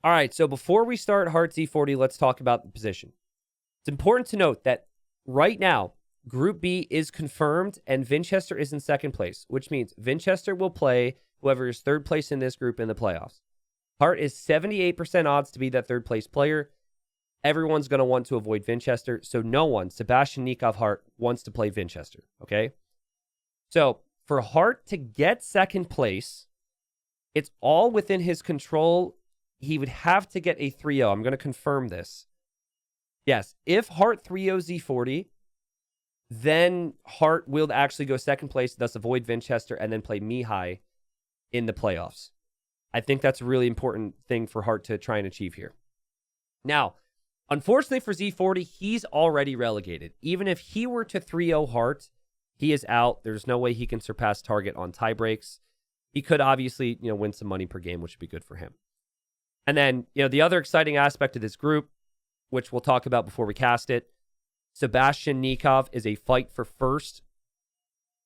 All right, so before we start Hearttt Z40, let's talk about the position. It's important to note that right now, Group B is confirmed and Winchester is in second place, which means Winchester will play whoever is third place in this group in the playoffs. Hearttt is 78% odds to be that third place player. Everyone's going to want to avoid Winchester, so no one, Sebastian Nikov Hearttt, wants to play Winchester, okay? So for Hearttt to get second place, it's all within his control. He would have to get a 3-0. I'm going to confirm this. Yes, if Hearttt 3-0 Z40, then Hearttt will actually go second place, thus avoid Winchester, and then play Mihai in the playoffs. I think that's a really important thing for Hearttt to try and achieve here. Now, unfortunately for Z40, he's already relegated. Even if he were to 3-0 Hearttt, he is out. There's no way he can surpass target on tie breaks. He could obviously, win some money per game, which would be good for him. And then, the other exciting aspect of this group, which we'll talk about before we cast it, Sebastian Nikov is a fight for first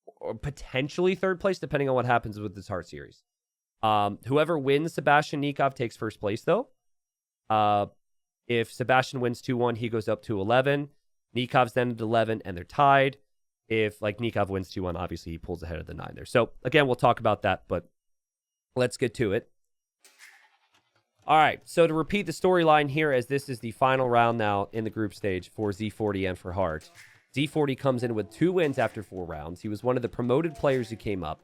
or potentially third place, depending on what happens with this Hearttt series. Whoever wins Sebastian Nikov takes first place, though. If Sebastian wins 2-1, he goes up to 11. Nikov's then at 11, and they're tied. If, Nikov wins 2-1, obviously he pulls ahead of the 9 there. So, again, we'll talk about that, but let's get to it. All right, so to repeat the storyline here, as this is the final round now in the group stage for Z40 and for Hearttt. Z40 comes in with 2 wins after 4 rounds. He was one of the promoted players who came up.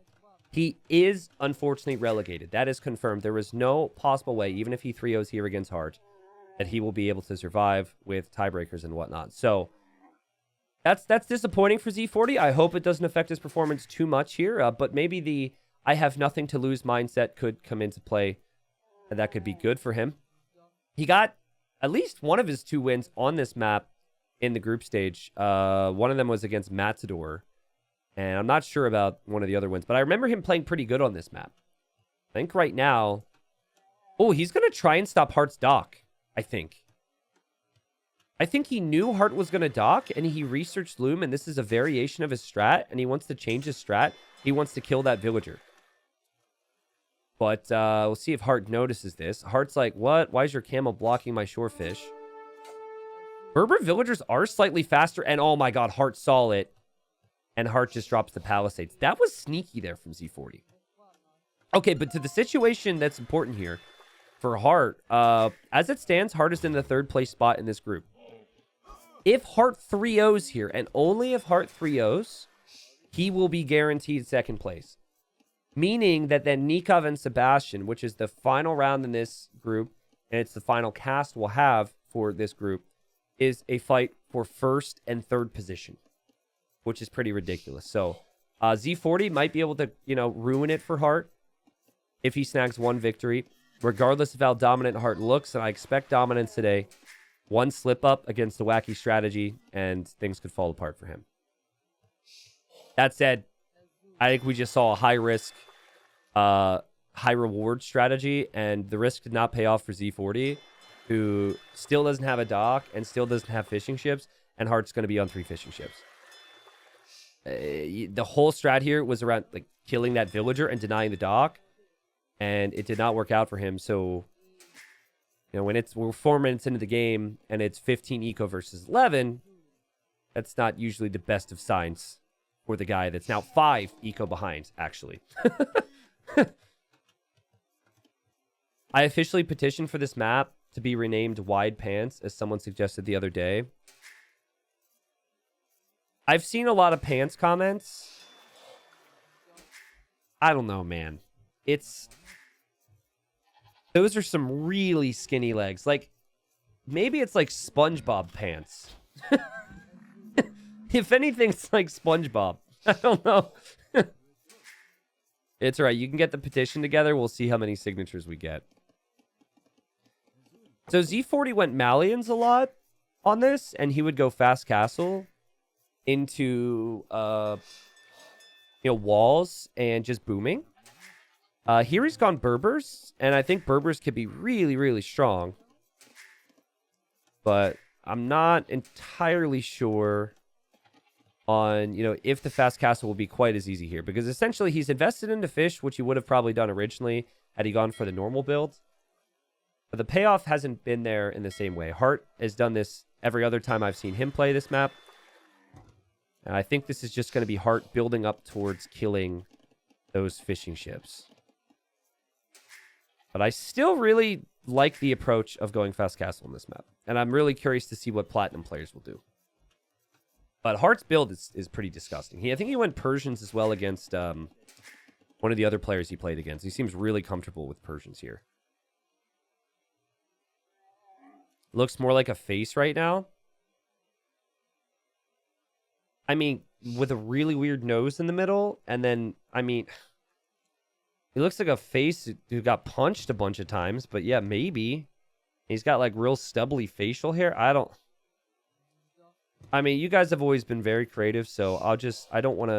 He is, unfortunately, relegated. That is confirmed. There is no possible way, even if he 3-0s here against Hearttt, that he will be able to survive with tiebreakers and whatnot. So that's disappointing for Z40. I hope it doesn't affect his performance too much here, but maybe the I have nothing to lose mindset could come into play, and that could be good for him. He got at least one of his 2 wins on this map in the group stage. One of them was against Matador, and I'm not sure about one of the other wins, but I remember him playing pretty good on this map. I think right now... Oh, he's going to try and stop Heartt's dock, I think. I think he knew Hearttt was going to dock, and he researched Loom, and this is a variation of his strat, and he wants to change his strat. He wants to kill that villager. But we'll see if Hearttt notices this. Heartt's like, what? Why is your camel blocking my shorefish? Berber villagers are slightly faster, and oh my god, Hearttt saw it. And Hearttt just drops the palisades. That was sneaky there from Z40. Okay, but to the situation that's important here for Hearttt, as it stands, Hearttt is in the 3rd place spot in this group. If Hearttt 3-0s here, and only if Hearttt 3-0s, he will be guaranteed 2nd place. Meaning that then Nikov and Sebastian, which is the final round in this group, and it's the final cast we'll have for this group, is a fight for 1st and 3rd position, which is pretty ridiculous. So Z40 might be able to, ruin it for Hearttt if he snags 1 victory, regardless of how dominant Hearttt looks, and I expect dominance today. 1 slip-up against a wacky strategy, and things could fall apart for him. That said, I think we just saw a high-risk, high-reward strategy, and the risk did not pay off for Z40, who still doesn't have a dock and still doesn't have fishing ships, and Heartt's going to be on 3 fishing ships. The whole strat here was around killing that villager and denying the dock, and it did not work out for him. So, when we're 4 minutes into the game and it's 15 eco versus 11, that's not usually the best of signs for the guy that's now 5 eco behind, actually. I officially petitioned for this map to be renamed Wide Pants, as someone suggested the other day. I've seen a lot of pants comments. I don't know, man. Those are some really skinny legs. Maybe it's like SpongeBob pants. If anything, it's like SpongeBob. I don't know. It's all right. You can get the petition together. We'll see how many signatures we get. So Z40 went Malians a lot on this, and he would go Fast Castle into walls and just booming. Here he's gone Berbers, and I think Berbers could be really, really strong. But I'm not entirely sure on, if the Fast Castle will be quite as easy here. Because essentially he's invested into fish, which he would have probably done originally had he gone for the normal build. But the payoff hasn't been there in the same way. Hearttt has done this every other time I've seen him play this map. And I think this is just going to be Hearttt building up towards killing those fishing ships. But I still really like the approach of going fast castle in this map. And I'm really curious to see what Platinum players will do. But Heartt's build is pretty disgusting. I think he went Persians as well against one of the other players he played against. He seems really comfortable with Persians here. Looks more like a face right now. I mean, with a really weird nose in the middle. And then, I mean, he looks like a face who got punched a bunch of times. But yeah, maybe. He's got like real stubbly facial hair. I mean, you guys have always been very creative. So I don't want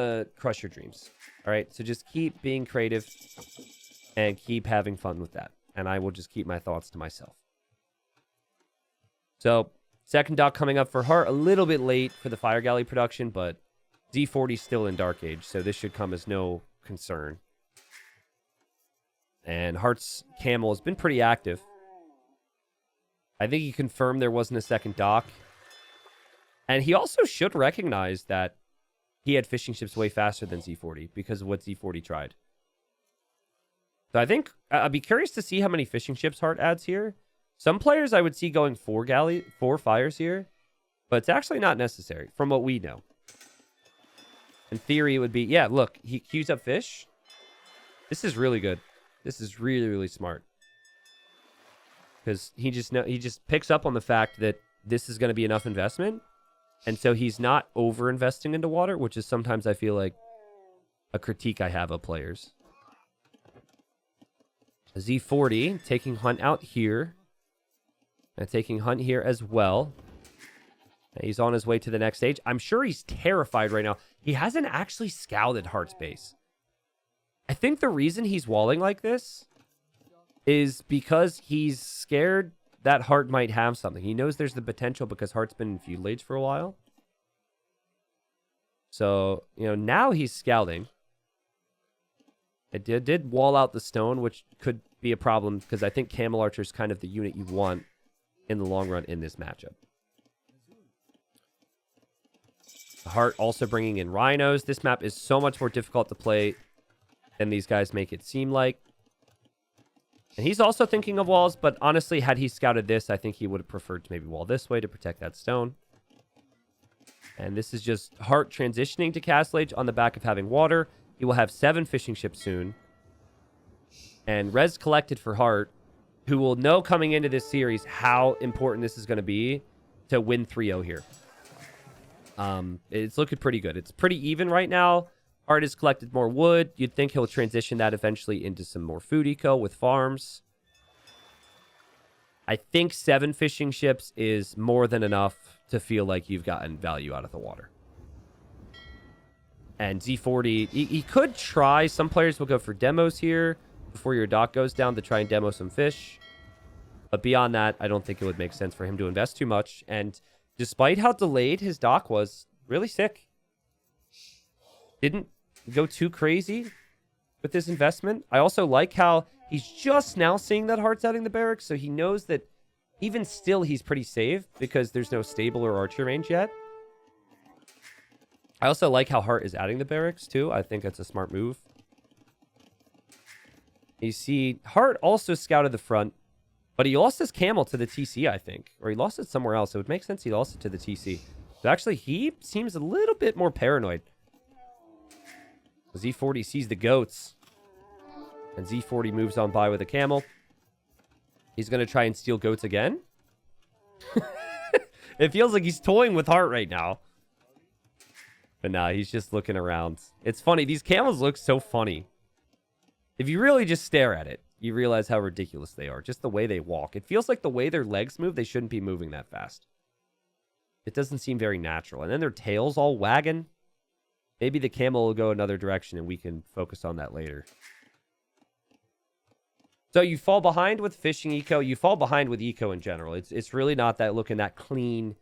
to crush your dreams. All right. So just keep being creative and keep having fun with that. And I will just keep my thoughts to myself. So, second dock coming up for Hearttt. A little bit late for the Fire Galley production, but Z40 still in Dark Age, so this should come as no concern. And Heartt's camel has been pretty active. I think he confirmed there wasn't a second dock. And he also should recognize that he had fishing ships way faster than Z40 because of what Z40 tried. So I think I'd be curious to see how many fishing ships Hearttt adds here. Some players I would see going 4 fires here, but it's actually not necessary from what we know. In theory, it would be, yeah, look, he queues up fish. This is really good. This is really, really smart. Because he just picks up on the fact that this is going to be enough investment. And so he's not over-investing into water, which is sometimes I feel like a critique I have of players. Z40 taking Hunt out here. And taking Hunt here as well. And he's on his way to the next stage. I'm sure he's terrified right now. He hasn't actually scouted Heartt's base. I think the reason he's walling like this is because he's scared that Hearttt might have something. He knows there's the potential because Heartt's been in feudal age for a while. So, now he's scouting. It did wall out the stone, which could be a problem because I think Camel Archer is kind of the unit you want in the long run in this matchup. Hearttt also bringing in Rhinos. This map is so much more difficult to play than these guys make it seem like. And he's also thinking of walls, but honestly, had he scouted this, I think he would have preferred to maybe wall this way to protect that stone. And this is just Hearttt transitioning to Castle Age on the back of having water. He will have 7 fishing ships soon. And res collected for Hearttt, who will know coming into this series how important this is going to be to win 3-0 here. It's looking pretty good. It's pretty even right now. Hearttt has collected more wood. You'd think he'll transition that eventually into some more food eco with farms. I think 7 fishing ships is more than enough to feel like you've gotten value out of the water. And Z40, he could try. Some players will go for demos here before your dock goes down to try and demo some fish. But beyond that, I don't think it would make sense for him to invest too much. And despite how delayed his dock was, really sick. Didn't go too crazy with this investment. I also like how he's just now seeing that Heartt's adding the barracks, so he knows that even still he's pretty safe because there's no stable or archer range yet. I also like how Hearttt is adding the barracks too. I think that's a smart move. You see, Hearttt also scouted the front, but he lost his camel to the TC, I think. Or he lost it somewhere else. It would make sense he lost it to the TC. So actually, he seems a little bit more paranoid. Z40 sees the goats. And Z40 moves on by with a camel. He's going to try and steal goats again. It feels like he's toying with Hearttt right now. But nah, he's just looking around. It's funny. These camels look so funny. If you really just stare at it, you realize how ridiculous they are. Just the way they walk. It feels like the way their legs move, they shouldn't be moving that fast. It doesn't seem very natural. And then their tails all wagging. Maybe the camel will go another direction and we can focus on that later. So you fall behind with fishing eco. You fall behind with eco in general. It's really not that looking that clean.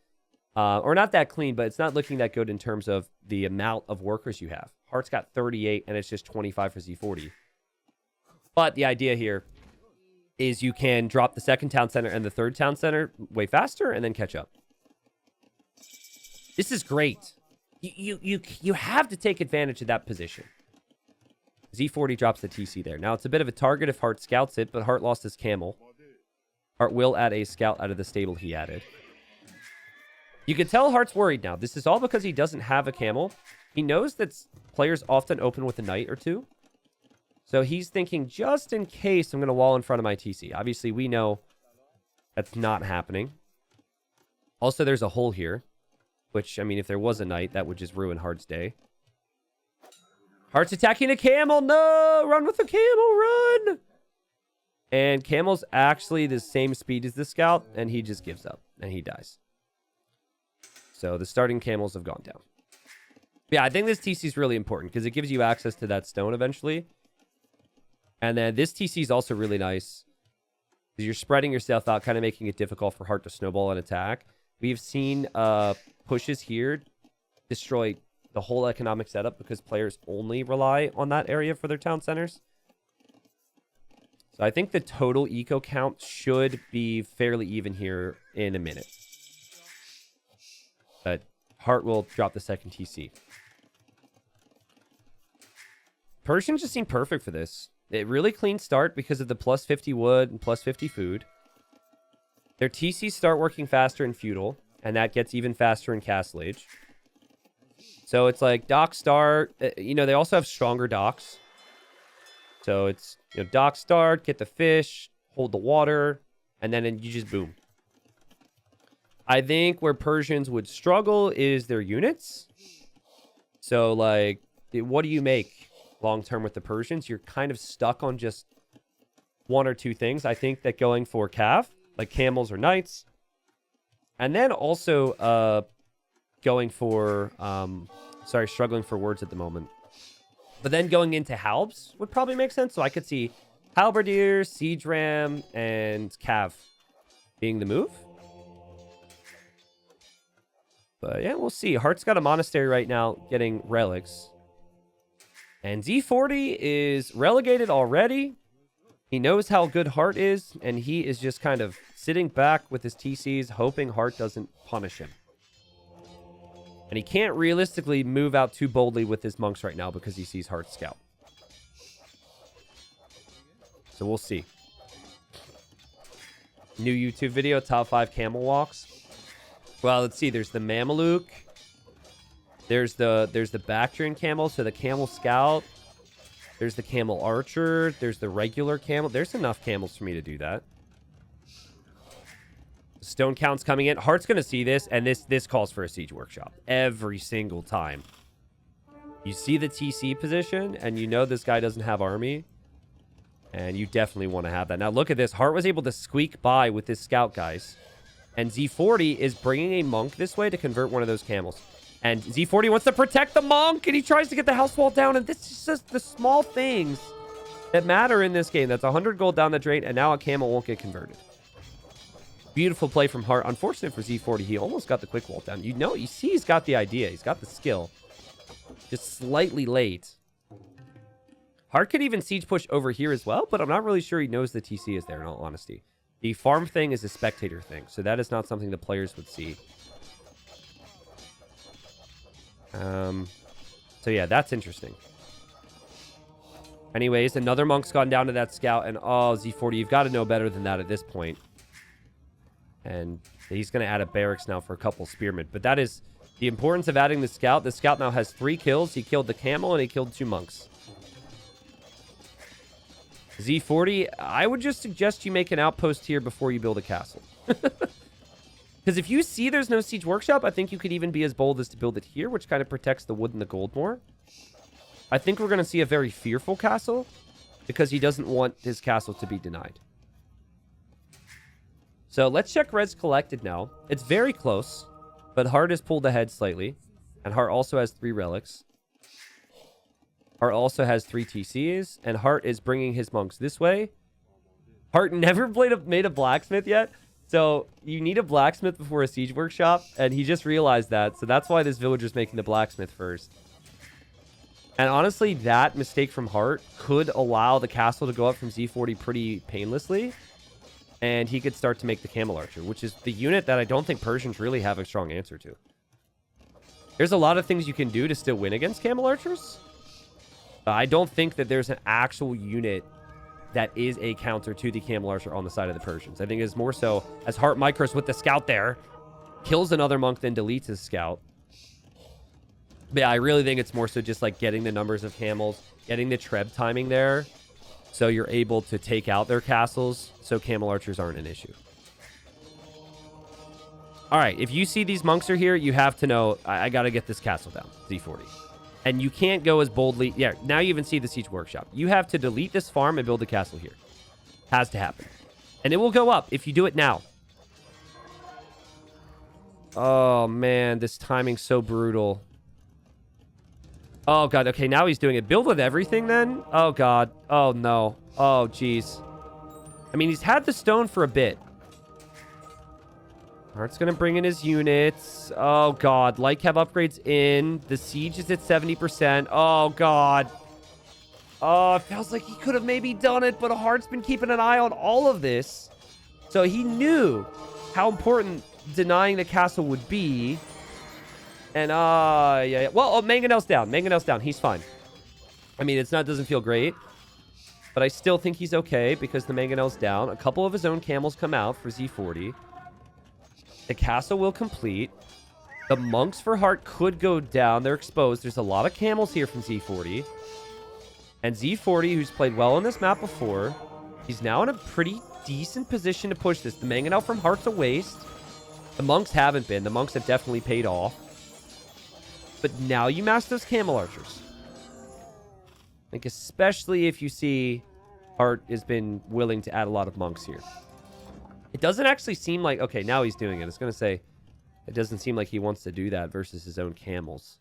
Or not that clean, but it's not looking that good in terms of the amount of workers you have. Heartt's got 38 and it's just 25 for Z40. But the idea here is you can drop the second town center and the third town center way faster and then catch up. This is great. You have to take advantage of that position. Z40 drops the TC there. Now, it's a bit of a target if Hearttt scouts it, but Hearttt lost his camel. Hearttt will add a scout out of the stable he added. You can tell Heartt's worried now. This is all because he doesn't have a camel. He knows that players often open with a knight or two. So he's thinking, just in case I'm going to wall in front of my TC. Obviously, we know that's not happening. Also, there's a hole here. Which, I mean, if there was a knight, that would just ruin Heartt's day. Heartt's attacking a camel. No! Run with the camel. Run! And camel's actually the same speed as the scout. And he just gives up. And he dies. So the starting camels have gone down. Yeah, I think this TC is really important. Because it gives you access to that stone eventually. And then this TC is also really nice. Because you're spreading yourself out. Kind of making it difficult for Hearttt to snowball an attack. We've seen pushes here destroy the whole economic setup because players only rely on that area for their town centers. So I think the total eco count should be fairly even here in a minute. But Hearttt will drop the second TC. Persians just seem perfect for this. It really clean start because of the plus 50 wood and plus 50 food. Their TCs start working faster in feudal. And that gets even faster in Castle Age. So it's like dock start. You know, they also have stronger docks. So it's, you know, dock start, get the fish, hold the water, and then you just boom. I think where Persians would struggle is their units. So, like, what do you make long-term with the Persians? You're kind of stuck on just one or two things. I think that going for cav, like camels or knights, and then also going for, struggling for words at the moment. But then going into halbs would probably make sense. So I could see halberdier, siege ram, and cav being the move. But yeah, we'll see. Heartt's got a monastery right now getting relics. And Z40 is relegated already. He knows how good Hearttt is, and he is just kind of sitting back with his TCs, hoping Hearttt doesn't punish him. And he can't realistically move out too boldly with his monks right now because he sees Hearttt scout. So we'll see. New YouTube video, top 5 camel walks. Well, let's see. There's the Mameluke. There's the Bactrian camel, so the camel scout. There's the camel archer. There's the regular camel. There's enough camels for me to do that. Stone count's coming in. Heartt's going to see this, and this calls for a siege workshop every single time. You see the TC position, and you know this guy doesn't have army, and you definitely want to have that. Now, look at this. Hearttt was able to squeak by with this scout, guys, and Z40 is bringing a monk this way to convert one of those camels. And Z40 wants to protect the monk, and he tries to get the house wall down. And this is just the small things that matter in this game. That's 100 gold down the drain, and now a camel won't get converted. Beautiful play from Hearttt. Unfortunate for Z40, he almost got the quick wall down. You see he's got the idea. He's got the skill. Just slightly late. Hearttt could even siege push over here as well, but I'm not really sure he knows the TC is there, in all honesty. The farm thing is a spectator thing, so that is not something the players would see. So yeah, that's interesting. Anyways, another monk's gone down to that scout, and oh, Z40, you've got to know better than that at this point. And he's going to add a barracks now for a couple spearmen. But that is the importance of adding the scout. The scout now has 3 kills. He killed the camel, and he killed 2 monks. Z40, I would just suggest you make an outpost here before you build a castle. Because if you see there's no siege workshop, I think you could even be as bold as to build it here, which kind of protects the wood and the gold more. I think we're going to see a very fearful castle because he doesn't want his castle to be denied. So let's check res collected now. It's very close, but Hearttt has pulled ahead slightly. And Hearttt also has 3 relics. Hearttt also has 3 TCs, and Hearttt is bringing his monks this way. Hearttt never made a blacksmith yet. So you need a blacksmith before a siege workshop, and he just realized that. So that's why this villager's making the blacksmith first. And honestly, that mistake from Hearttt could allow the castle to go up from Z40 pretty painlessly. And he could start to make the Camel Archer, which is the unit that I don't think Persians really have a strong answer to. There's a lot of things you can do to still win against Camel Archers. I don't think that there's an actual unit that is a counter to the Camel Archer on the side of the Persians. I think it's more so as Hearttt micros with the scout there, kills another monk, then deletes his scout. But yeah, I really think it's more so just like getting the numbers of camels, getting the Treb timing there, so you're able to take out their castles, so Camel Archers aren't an issue. All right, if you see these monks are here, you have to know, I got to get this castle down, Z40. And you can't go as boldly. Yeah, now you even see the Siege Workshop. You have to delete this farm and build a castle here. Has to happen. And it will go up if you do it now. Oh, man, this timing's so brutal. Oh, God. Okay, now he's doing it. Build with everything, then? Oh, God. Oh, no. Oh, jeez. I mean, he's had the stone for a bit. Heartt's going to bring in his units. Oh, God. Light Cav upgrades in. The siege is at 70%. Oh, God. Oh, it feels like he could have maybe done it, but Heartt's been keeping an eye on all of this. So he knew how important denying the castle would be. And, yeah. Well, oh, Mangonel's down. Mangonel's down. He's fine. I mean, it doesn't feel great. But I still think he's okay because the Mangonel's down. A couple of his own camels come out for Z40. The castle will complete. The monks for Hearttt could go down. They're exposed. There's a lot of camels here from Z40. And Z40, who's played well on this map before, he's now in a pretty decent position to push this. The Mangonel from Heartt's a waste. The monks haven't been. The monks have definitely paid off. But now you master those Camel Archers. Like, especially if you see Hearttt has been willing to add a lot of monks here. It doesn't actually seem like... Okay, now he's doing it. I was going to say, it doesn't seem like he wants to do that versus his own camels.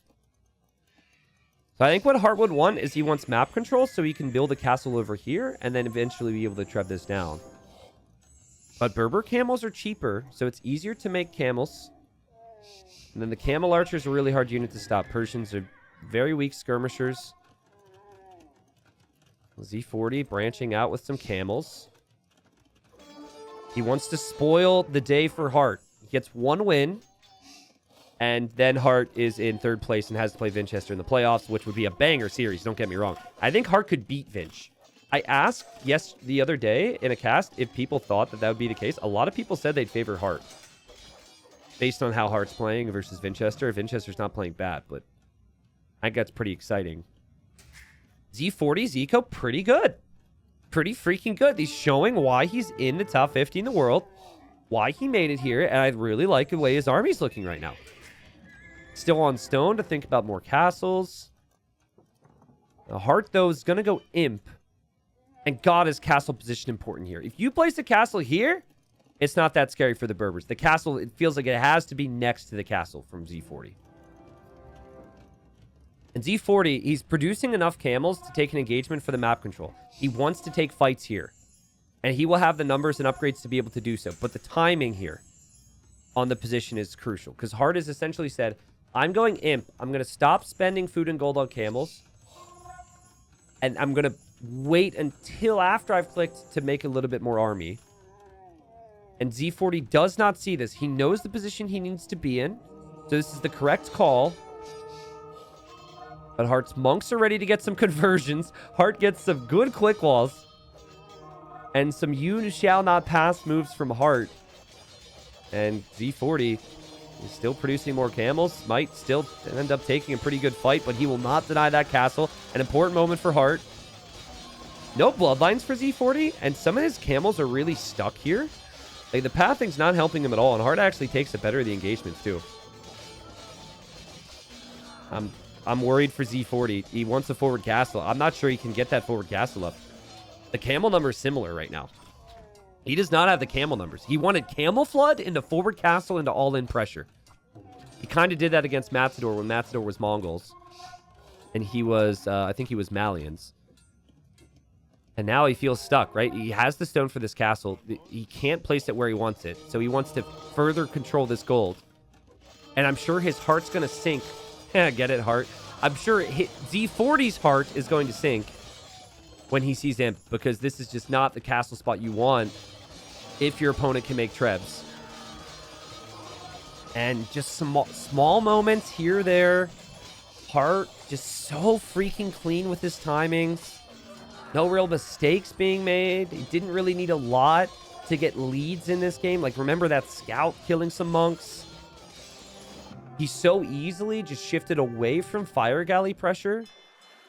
So I think what Hearttt would want is he wants map control so he can build a castle over here and then eventually be able to treb this down. But Berber camels are cheaper, so it's easier to make camels. And then the Camel Archer is a really hard unit to stop. Persians are very weak skirmishers. Z40 branching out with some camels. He wants to spoil the day for Hearttt. He gets one win. And then Hearttt is in third place and has to play Winchester in the playoffs, which would be a banger series. Don't get me wrong. I think Hearttt could beat Vinch. I asked, the other day in a cast if people thought that would be the case. A lot of people said they'd favor Hearttt. Based on how Heartt's playing versus Winchester. Winchester's not playing bad, but I think that's pretty exciting. Z40, Zico, pretty good. Pretty freaking good. He's showing why he's in the top 50 in the world. Why he made it here, and I really like the way his army's looking right now. Still on stone to think about more castles. Now, Hearttt, though, is going to go Imp. And God, is castle position important here. If you place a castle here, it's not that scary for the Berbers. The castle, it feels like it has to be next to the castle from Z40. And Z40, he's producing enough camels to take an engagement for the map control. He wants to take fights here. And he will have the numbers and upgrades to be able to do so. But the timing here on the position is crucial. Because Hearttt has essentially said, I'm going Imp. I'm going to stop spending food and gold on camels. And I'm going to wait until after I've clicked to make a little bit more army. And Z40 does not see this. He knows the position he needs to be in. So this is the correct call. But Heartt's monks are ready to get some conversions. Hearttt gets some good click walls. And some you shall not pass moves from Hearttt. And Z40 is still producing more camels. Might still end up taking a pretty good fight, but he will not deny that castle. An important moment for Hearttt. No bloodlines for Z40, and some of his camels are really stuck here. Like, the pathing's not helping him at all, and Hearttt actually takes it better of the engagements, too. I'm worried for Z40. He wants a forward castle. I'm not sure he can get that forward castle up. The camel number is similar right now. He does not have the camel numbers. He wanted camel flood into forward castle into all-in pressure. He kind of did that against Matador when Matador was Mongols. And he was, I think he was Malians. And now he feels stuck, right? He has the stone for this castle. He can't place it where he wants it. So he wants to further control this gold. And I'm sure his heart's going to sink. Get it, Hearttt? I'm sure Z40's heart is going to sink when he sees Imp, because this is just not the castle spot you want if your opponent can make Trebs. And just some small moments here or there. Heartt just so freaking clean with his timings. No real mistakes being made. He didn't really need a lot to get leads in this game. Like, remember that scout killing some monks? He so easily just shifted away from fire galley pressure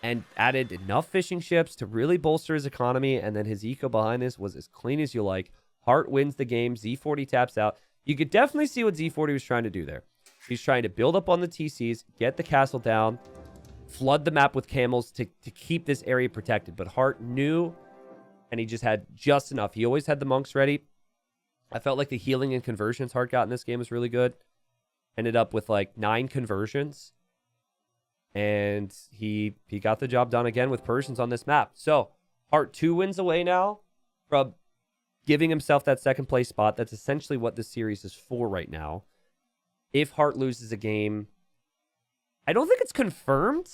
and added enough fishing ships to really bolster his economy. And then his eco behind this was as clean as you like. Heartt wins the game. Z40 taps out. You could definitely see what Z40 was trying to do there. He's trying to build up on the TCs, get the castle down, flood the map with camels to keep this area protected. But Heartt knew, and he just had just enough. He always had the monks ready. I felt like the healing and conversions Heartt got in this game was really good. Ended up with like 9 conversions. And he got the job done again with Persians on this map. So Heartt 2 wins away now from giving himself that second place spot. That's essentially what this series is for right now. If Heartt loses a game, I don't think it's confirmed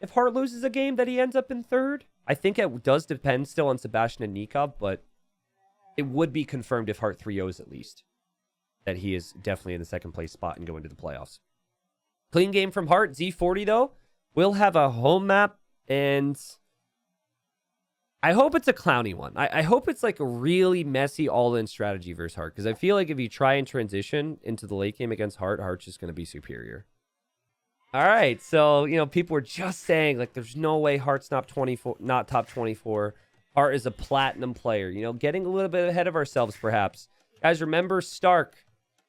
if Heartt loses a game that he ends up in third. I think it does depend still on Sebastian and Nikov, but it would be confirmed if Heartt 3-0s at least, that he is definitely in the second place spot and going to the playoffs. Clean game from Heartt. Z40, though, will have a home map, and I hope it's a clowny one. I hope it's like a really messy all-in strategy versus Heartt, because I feel like if you try and transition into the late game against Heartt, Heartt's just going to be superior. All right, so, people were just saying, like, there's no way Heartt's not top 24. Heartt is a platinum player. Getting a little bit ahead of ourselves, perhaps. Guys, remember Stark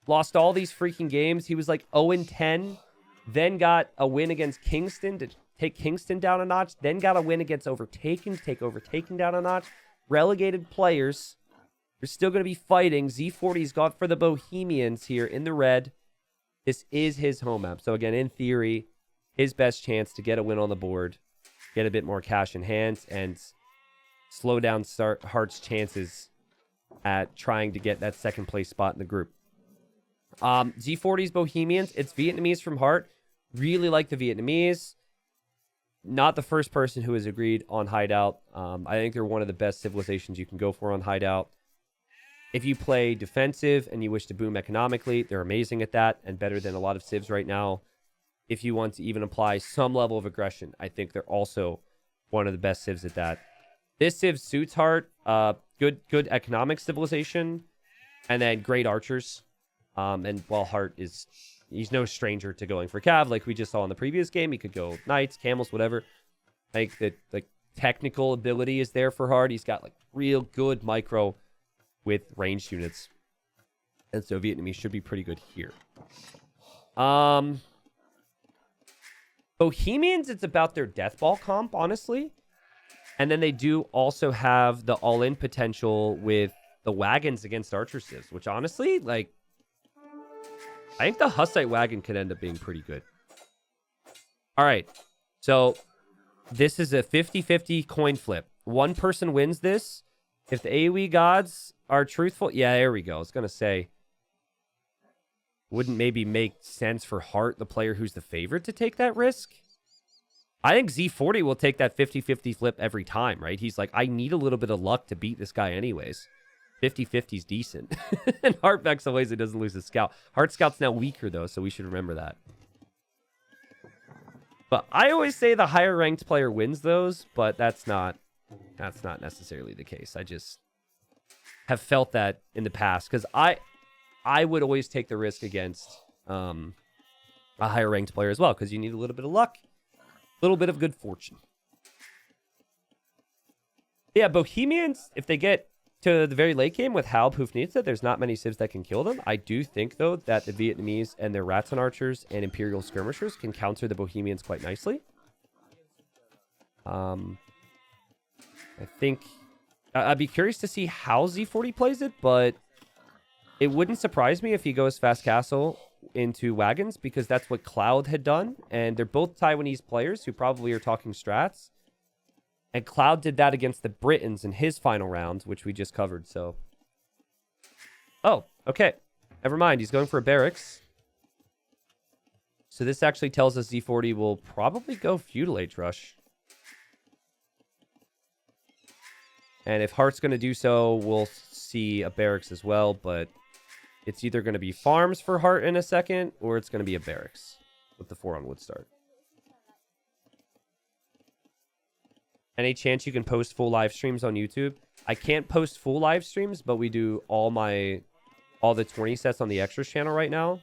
lost all these freaking games. He was like 0-10, then got a win against Kingston to take Kingston down a notch, then got a win against Overtaken to take Overtaken down a notch. Relegated players. They're still going to be fighting. Z40's got for the Bohemians here in the red. This is his home map. So again, in theory, his best chance to get a win on the board, get a bit more cash in hand, and slow down Heartt's chances at trying to get that second place spot in the group. Z40's Bohemians. It's Vietnamese from Heartt. Really like the Vietnamese. Not the first person who has agreed on Hideout. I think they're one of the best civilizations you can go for on Hideout. If you play defensive and you wish to boom economically, they're amazing at that and better than a lot of civs right now. If you want to even apply some level of aggression, I think they're also one of the best civs at that. This civ suits Heartt. Good economic civilization, and then great archers. And while Heartt he's no stranger to going for cav, like we just saw in the previous game. He could go knights, camels, whatever. I think that technical ability is there for Heartt. He's got like real good micro with ranged units, and so Vietnamese should be pretty good here. Bohemians, it's about their death ball comp, honestly. And then they do also have the all-in potential with the wagons against archer civs, which honestly, like, I think the Hussite wagon could end up being pretty good. All right. So this is a 50-50 coin flip. One person wins this. If the AoE gods are truthful. Yeah, there we go. I was going to say, wouldn't maybe make sense for Heartt, the player who's the favorite, to take that risk? I think Z40 will take that 50-50 flip every time, right? He's like, I need a little bit of luck to beat this guy anyways. 50-50 is decent. And Heartt backs away so he doesn't lose his scout. Heartt scout's now weaker, though, so we should remember that. But I always say the higher ranked player wins those, but that's not necessarily the case. I just have felt that in the past, because I would always take the risk against a higher ranked player as well, because you need a little bit of luck, a little bit of good fortune. Yeah, Bohemians, if they get to the very late game with Halb Hufnitsa, there's not many civs that can kill them. I do think, though, that the Vietnamese and their Ratson archers and Imperial skirmishers can counter the Bohemians quite nicely. I think I'd be curious to see how Z40 plays it, but it wouldn't surprise me if he goes fast castle into wagons, because that's what Cloud had done, and they're both Taiwanese players who probably are talking strats. And Cloud did that against the Britons in his final round, which we just covered, so. Oh, okay. Never mind. He's going for a barracks. So this actually tells us Z40 will probably go Feudal Age Rush. And if Heartt's going to do so, we'll see a barracks as well. But it's either going to be farms for Heartt in a second, or it's going to be a barracks with the 4 on wood start. Any chance you can post full live streams on YouTube? I can't post full live streams, but we do all the 20 sets on the extras channel right now.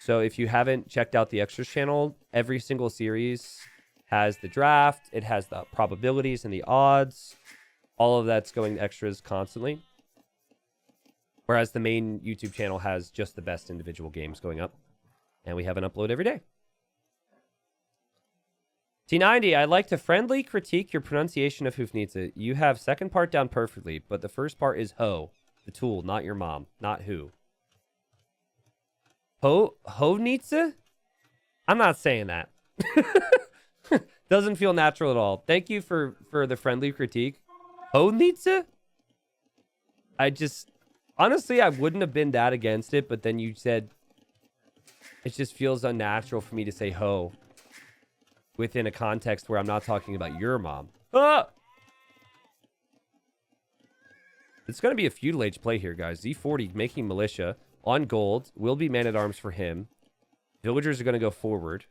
So if you haven't checked out the extras channel, every single series has the draft, it has the probabilities and the odds. All of that's going extras constantly. Whereas the main YouTube channel has just the best individual games going up. And we have an upload every day. T90, I'd like to friendly critique your pronunciation of Hoofnitsa. You have second part down perfectly, but the first part is ho, the tool, not your mom, not who. Hovnitsa? I'm not saying that. Doesn't feel natural at all. Thank you for the friendly critique. Hovnitsa? Honestly, I wouldn't have been that against it, but then you said it just feels unnatural for me to say ho within a context where I'm not talking about your mom. Ah! It's going to be a feudal age play here, guys. Z40 making militia on gold. Will be man-at-arms for him. Villagers are going to go forward.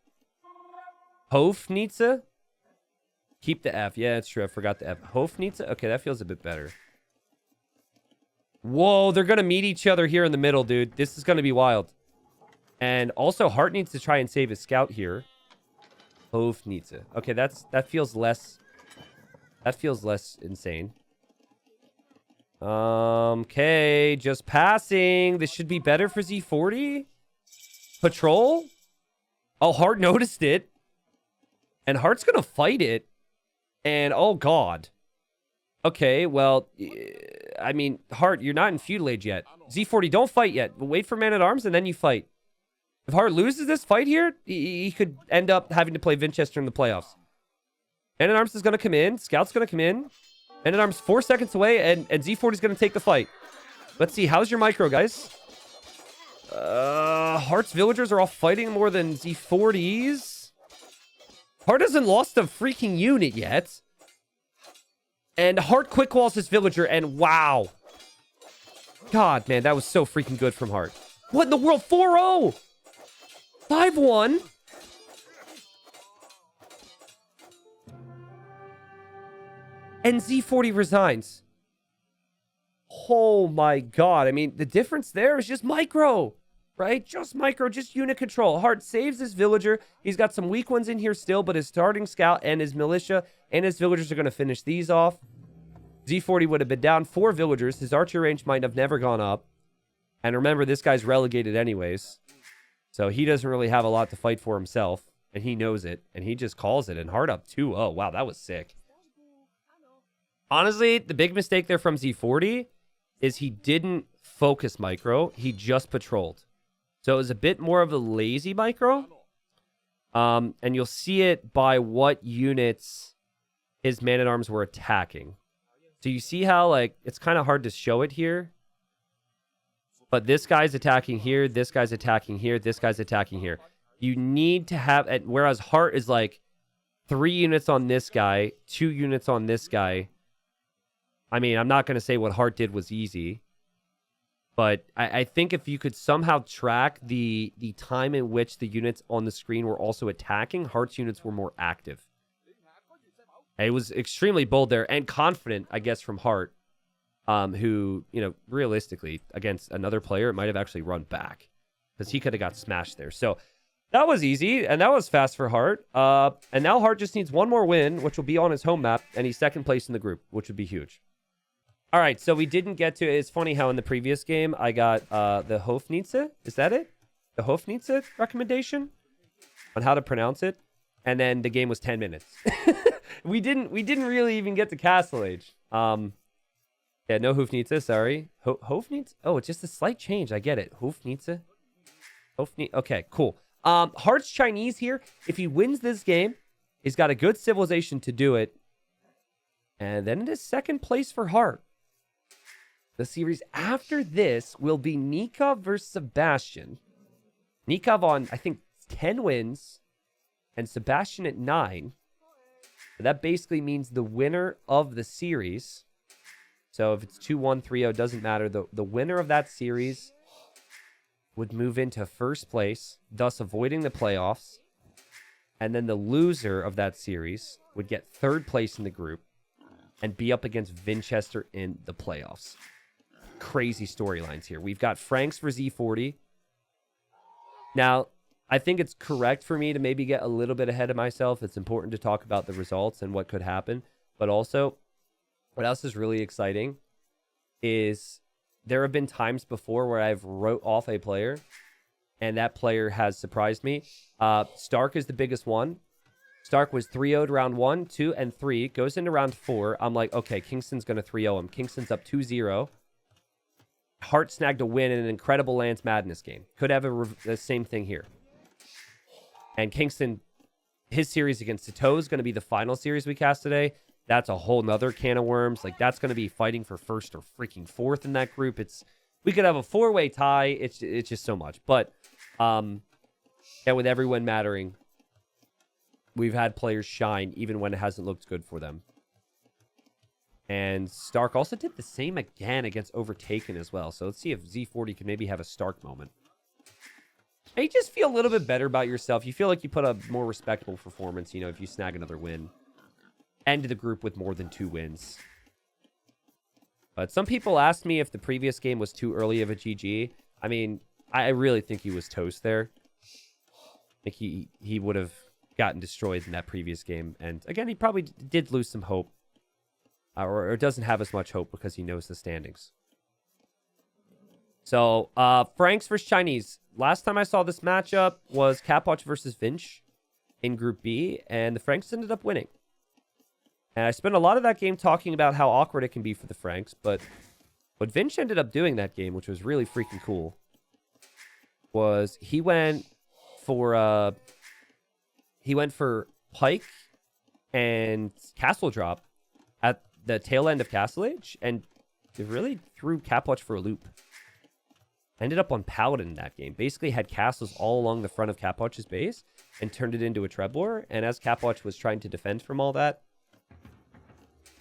Hofnitsa? Keep the F. Yeah, it's true. I forgot the F. Hofnitsa? Okay, that feels a bit better. Whoa, they're going to meet each other here in the middle, dude. This is going to be wild. And also, Heartt needs to try and save his scout here. Hofnitsa. Okay, that feels less insane. Okay, just passing. This should be better for Z40. Patrol? Oh, Heartt noticed it. And Heartt's gonna fight it. And oh god. Okay, well, I mean, Heartt, you're not in feudal age yet. Z40, don't fight yet. Wait for man-at-arms and then you fight. If Heartt loses this fight here, he could end up having to play Winchester in the playoffs. Man-at-arms is going to come in. Scout's going to come in. Man-at-arms 4 seconds away, and Z40 is going to take the fight. Let's see. How's your micro, guys? Heartt's villagers are all fighting more than Z40's. Heartt hasn't lost a freaking unit yet. And Heartt quick walls his villager, and wow. God, man, that was so freaking good from Heartt. What in the world? 4-0! 5-1. And Z40 resigns. Oh my god. I mean, the difference there is just micro, right? Just micro, just unit control. Heartt saves his villager. He's got some weak ones in here still, but his starting scout and his militia and his villagers are going to finish these off. Z40 would have been down 4 villagers. His archer range might have never gone up. And remember, this guy's relegated anyways. So he doesn't really have a lot to fight for himself. And he knows it. And he just calls it. And Heartt up 2-0. Wow, that was sick. Honestly, the big mistake there from Z40 is he didn't focus micro. He just patrolled. So it was a bit more of a lazy micro. And you'll see it by what units his man-at-arms were attacking. So you see how, like, it's kind of hard to show it here. But this guy's attacking here, this guy's attacking here, this guy's attacking here. You need to have... Whereas Heartt is like 3 units on this guy, 2 units on this guy. I mean, I'm not going to say what Heartt did was easy. But I think if you could somehow track the time in which the units on the screen were also attacking, Heartt's units were more active. It was extremely bold there and confident, I guess, from Heartt. Who, you know, realistically, against another player, it might have actually run back. Because he could have got smashed there. So, that was easy, and that was fast for Heartt. And now Heartt just needs one more win, which will be on his home map, and he's second place in the group, which would be huge. All right, so we didn't get to... It's funny how in the previous game, I got the Hofnitsa. Is that it? The Hofnitsa recommendation? On how to pronounce it. And then the game was 10 minutes. we didn't really even get to Castle Age. Yeah, no Hofnitsa, sorry. Hofnitsa? Oh, it's just a slight change. I get it. Hofnitsa? Okay, cool. Heartt's Chinese here. If he wins this game, he's got a good civilization to do it. And then it is second place for Heartt. The series after this will be Nikov versus Sebastian. Nikov on, I think, 10 wins and Sebastian at 9. That basically means the winner of the series. So if it's 2-1, 3-0, doesn't matter. The winner of that series would move into first place, thus avoiding the playoffs. And then the loser of that series would get third place in the group and be up against Vinchester in the playoffs. Crazy storylines here. We've got Franks for Z40. Now, I think it's correct for me to maybe get a little bit ahead of myself. It's important to talk about the results and what could happen. But also, what else is really exciting is there have been times before where I've wrote off a player, and that player has surprised me. Stark is the biggest one. Stark was 3-0'd round 1, 2, and 3. Goes into round 4. I'm like, okay, Kingston's going to 3-0 him. Kingston's up 2-0. Hearttt snagged a win in an incredible Lance Madness game. Could have the same thing here. And Kingston, his series against TTL is going to be the final series we cast today. That's a whole nother can of worms. Like, that's going to be fighting for first or freaking fourth in that group. We could have a 4-way tie. It's just so much. But yeah, with every win mattering, we've had players shine even when it hasn't looked good for them. And Stark also did the same again against Overtaken as well. So let's see if Z40 can maybe have a Stark moment. And you just feel a little bit better about yourself. You feel like you put a more respectable performance, you know, if you snag another win. End the group with more than 2 wins. But some people asked me if the previous game was too early of a GG. I mean, I really think he was toast there. I think he would have gotten destroyed in that previous game. And again, he probably did lose some hope. Or doesn't have as much hope because he knows the standings. So, Franks versus Chinese. Last time I saw this matchup was Capwatch versus Vinch in Group B, and the Franks ended up winning. And I spent a lot of that game talking about how awkward it can be for the Franks, but what Vinch ended up doing that game, which was really freaking cool, was he went for Pike and Castle Drop at the tail end of Castle Age, and it really threw Capwatch for a loop. Ended up on Paladin in that game. Basically had castles all along the front of Capwatch's base and turned it into a Trebor. And as Capwatch was trying to defend from all that,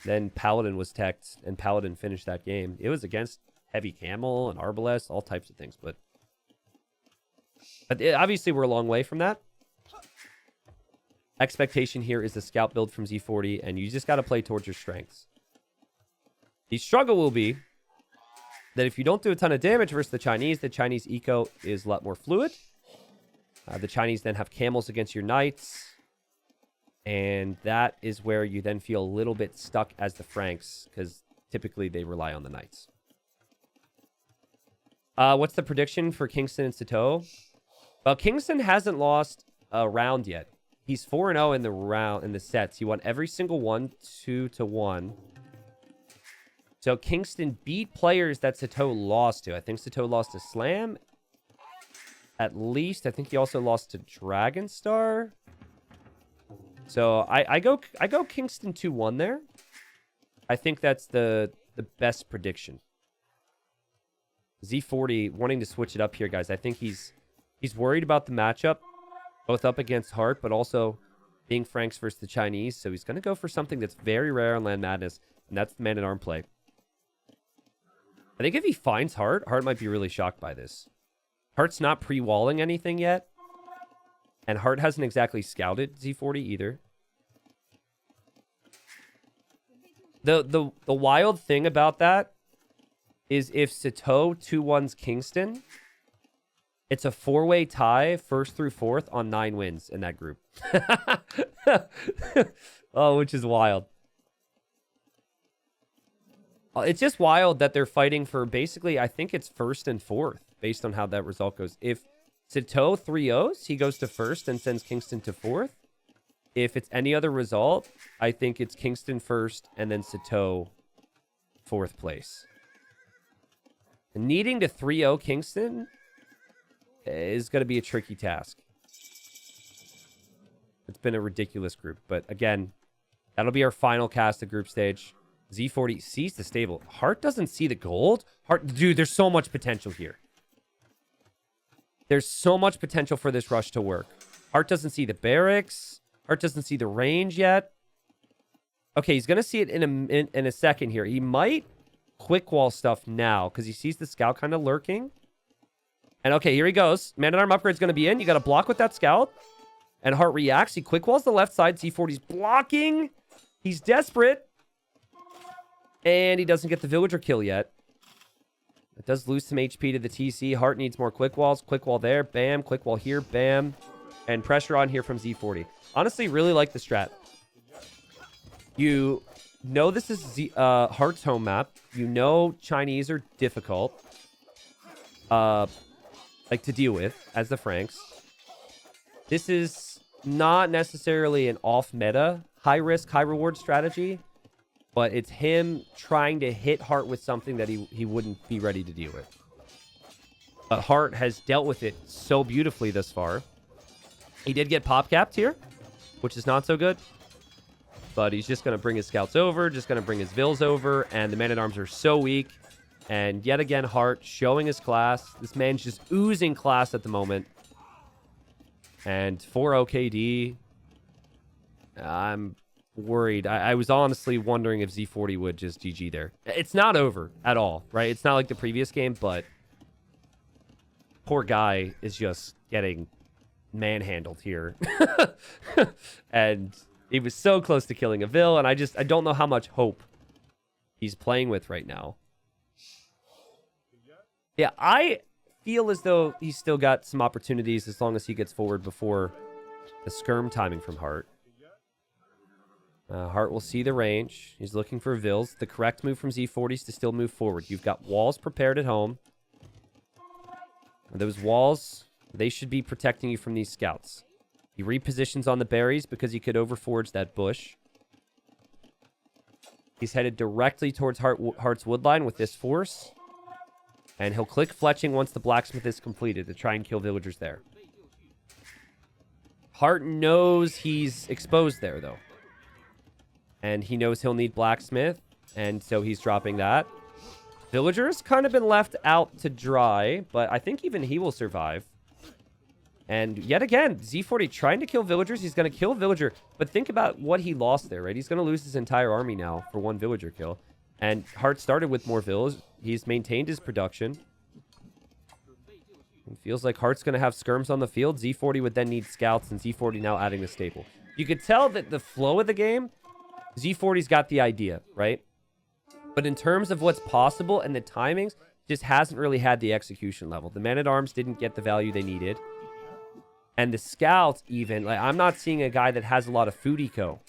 then Paladin was teched and Paladin finished that game. It was against Heavy Camel and Arbalest, all types of things. But obviously we're a long way from that. Expectation here is a scout build from Z40, and you just got to play towards your strengths. The struggle will be that if you don't do a ton of damage versus the Chinese eco is a lot more fluid. The Chinese then have camels against your knights. And that is where you then feel a little bit stuck as the Franks, because typically they rely on the knights. What's the prediction for Kingston and Sato? Well, Kingston hasn't lost a round yet. He's 4-0 in the sets. He won every single one, 2-1. So Kingston beat players that Sato lost to. I think Sato lost to Slam. At least. I think he also lost to Dragonstar. So I go Kingston 2-1 there. I think that's the best prediction. Z40 wanting to switch it up here, guys. I think he's worried about the matchup, both up against Hearttt, but also being Franks versus the Chinese. So he's going to go for something that's very rare on Land Madness, and that's the man-at-arm play. I think if he finds Hearttt might be really shocked by this. Heartt's not pre-walling anything yet. And Hearttt hasn't exactly scouted Z40 either. The wild thing about that is if Sato 2-1's Kingston, it's a 4-way tie, first through fourth, on 9 wins in that group. Oh, which is wild. It's just wild that they're fighting for basically, I think it's first and fourth, based on how that result goes. If Sato 3-0s, he goes to first and sends Kingston to fourth. If it's any other result, I think it's Kingston first and then Sato fourth place. And needing to 3-0 Kingston is going to be a tricky task. It's been a ridiculous group. But again, that'll be our final cast of group stage. Z40 sees the stable. Hearttt doesn't see the gold. Dude, there's so much potential here. There's so much potential for this rush to work. Hearttt doesn't see the barracks. Hearttt doesn't see the range yet. Okay, he's going to see it in a second here. He might quick wall stuff now because he sees the scout kind of lurking. And okay, here he goes. Man-at-arm upgrade's going to be in. You got to block with that scout. And Hearttt reacts. He quick walls the left side. Z40's blocking. He's desperate. And he doesn't get the villager kill yet. It does lose some HP to the TC. Hearttt needs more quick walls. Quick wall there. Bam. Quick wall here. Bam. And pressure on here from Z40. Honestly, really like the strat. You know this is Heartt's home map. You know Chinese are difficult. Like to deal with as the Franks. This is not necessarily an off-meta, high-risk, high-reward strategy. But it's him trying to hit Hearttt with something that he wouldn't be ready to deal with. But Hearttt has dealt with it so beautifully thus far. He did get pop-capped here, which is not so good. But he's just going to bring his scouts over, just going to bring his vills over, and the man-at-arms are so weak. And yet again, Hearttt showing his class. This man's just oozing class at the moment. And 4 OKD. I'm worried. I was honestly wondering if Z40 would just GG there. It's not over at all, right? It's not like the previous game, but poor guy is just getting manhandled here. And he was so close to killing a Vill, and I don't know how much hope he's playing with right now. Yeah, I feel as though he's still got some opportunities as long as he gets forward before the skirm timing from Hearttt. Hearttt will see the range. He's looking for Vills. The correct move from Z40 is to still move forward. You've got walls prepared at home. And those walls, they should be protecting you from these scouts. He repositions on the berries because he could overforge that bush. He's headed directly towards Heartt's woodline with this force. And he'll click fletching once the blacksmith is completed to try and kill villagers there. Hearttt knows he's exposed there, though. And he knows he'll need blacksmith, and so he's dropping that. Villager's kind of been left out to dry, but I think even he will survive. And yet again, Z40 trying to kill villagers. He's going to kill villager, but think about what he lost there, right? He's going to lose his entire army now for one villager kill. And Hearttt started with more vills. He's maintained his production. It feels like Heartt's going to have skirms on the field. Z40 would then need scouts, and Z40 now adding the staple. You could tell that the flow of the game, Z40's got the idea, right? But in terms of what's possible and the timings, just hasn't really had the execution level. The man-at-arms didn't get the value they needed. And the scouts even, like, I'm not seeing a guy that has a lot of food eco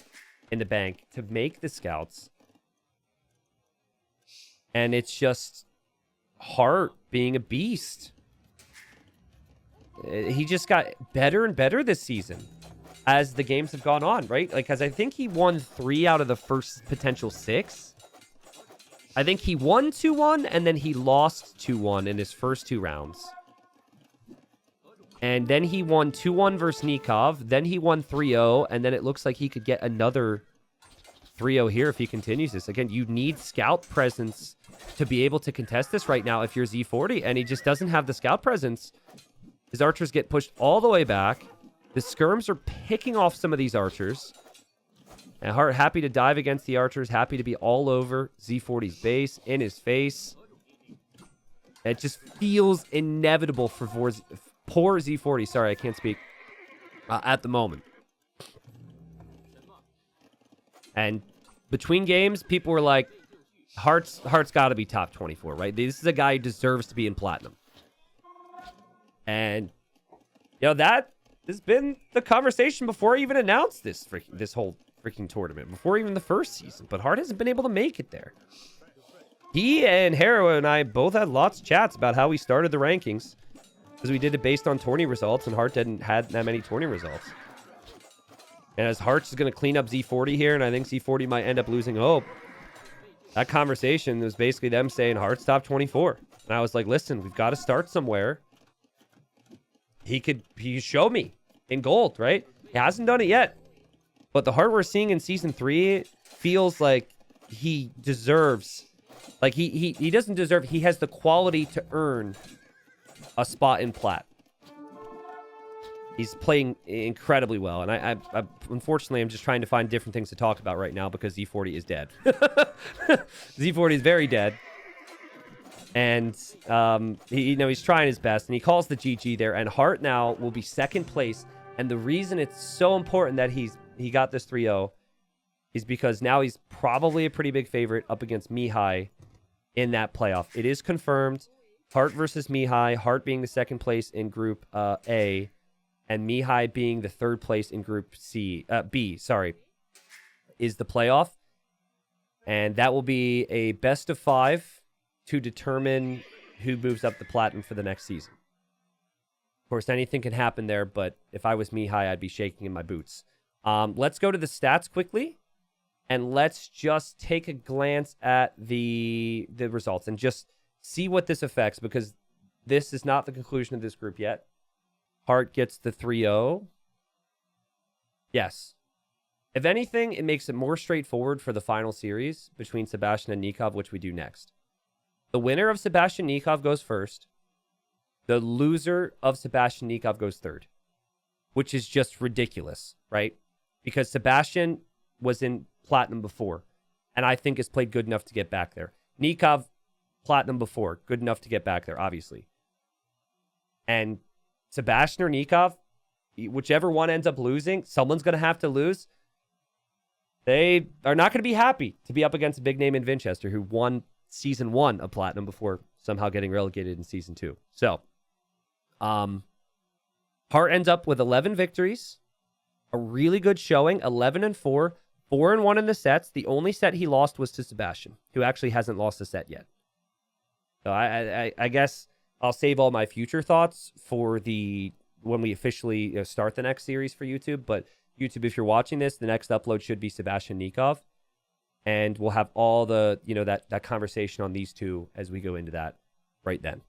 in the bank to make the scouts. And it's just Hearttt being a beast. He just got better and better this season as the games have gone on, right? Like, because I think he won 3 out of the first potential 6. I think he won 2-1, and then he lost 2-1 in his first 2 rounds. And then he won 2-1 versus Nikov. Then he won 3-0, and then it looks like he could get another 3-0 here if he continues this. Again, you need scout presence to be able to contest this right now if you're Z40, and he just doesn't have the scout presence. His archers get pushed all the way back. The skirms are picking off some of these archers. And Hearttt happy to dive against the archers, happy to be all over Z40's base, in his face. It just feels inevitable for poor Z40. Sorry, I can't speak at the moment. And between games, people were like, Heartt's got to be top 24, right? This is a guy who deserves to be in platinum. And, you know, that has been the conversation before I even announced this whole freaking tournament, before even the first season. But Hearttt hasn't been able to make it there. He and Hero and I both had lots of chats about how we started the rankings, because we did it based on tourney results, and Hearttt didn't had that many tourney results. And as Hearttt is going to clean up Z40 here, and I think Z40 might end up losing hope, that conversation was basically them saying Heartt's top 24. And I was like, listen, we've got to start somewhere. He could show me in gold, right? He hasn't done it yet. But the Hearttt we're seeing in Season 3 feels like he deserves... Like, he doesn't deserve... He has the quality to earn a spot in plat. He's playing incredibly well, and I unfortunately I'm just trying to find different things to talk about right now because Z40 is dead. Z40 is very dead, and he's trying his best, and he calls the GG there. And Hearttt now will be second place, and the reason it's so important that he got this 3-0 is because now he's probably a pretty big favorite up against Mihai in that playoff. It is confirmed. Hearttt versus Mihai. Hearttt being the second place in Group A. And Mihai being the third place in Group B, is the playoff. And that will be a best of 5 to determine who moves up the platinum for the next season. Of course, anything can happen there, but if I was Mihai, I'd be shaking in my boots. Let's go to the stats quickly, and let's just take a glance at the results and just see what this affects, because this is not the conclusion of this group yet. Hearttt gets the 3-0. Yes. If anything, it makes it more straightforward for the final series between Sebastian and Nikov, which we do next. The winner of Sebastian Nikov goes first. The loser of Sebastian Nikov goes third, which is just ridiculous, right? Because Sebastian was in platinum before, and I think has played good enough to get back there. Nikov, platinum before, good enough to get back there, obviously. And Sebastian or Nikov, whichever one ends up losing, someone's going to have to lose. They are not going to be happy to be up against a big name in Winchester who won Season 1 of Platinum before somehow getting relegated in Season 2. So, Hearttt ends up with 11 victories, a really good showing, 11-4, 4-1 in the sets. The only set he lost was to Sebastian, who actually hasn't lost a set yet. So I guess I'll save all my future thoughts for when we officially start the next series for YouTube. But YouTube, if you're watching this, the next upload should be Sebastian Nikov. And we'll have all the, that conversation on these two as we go into that right then.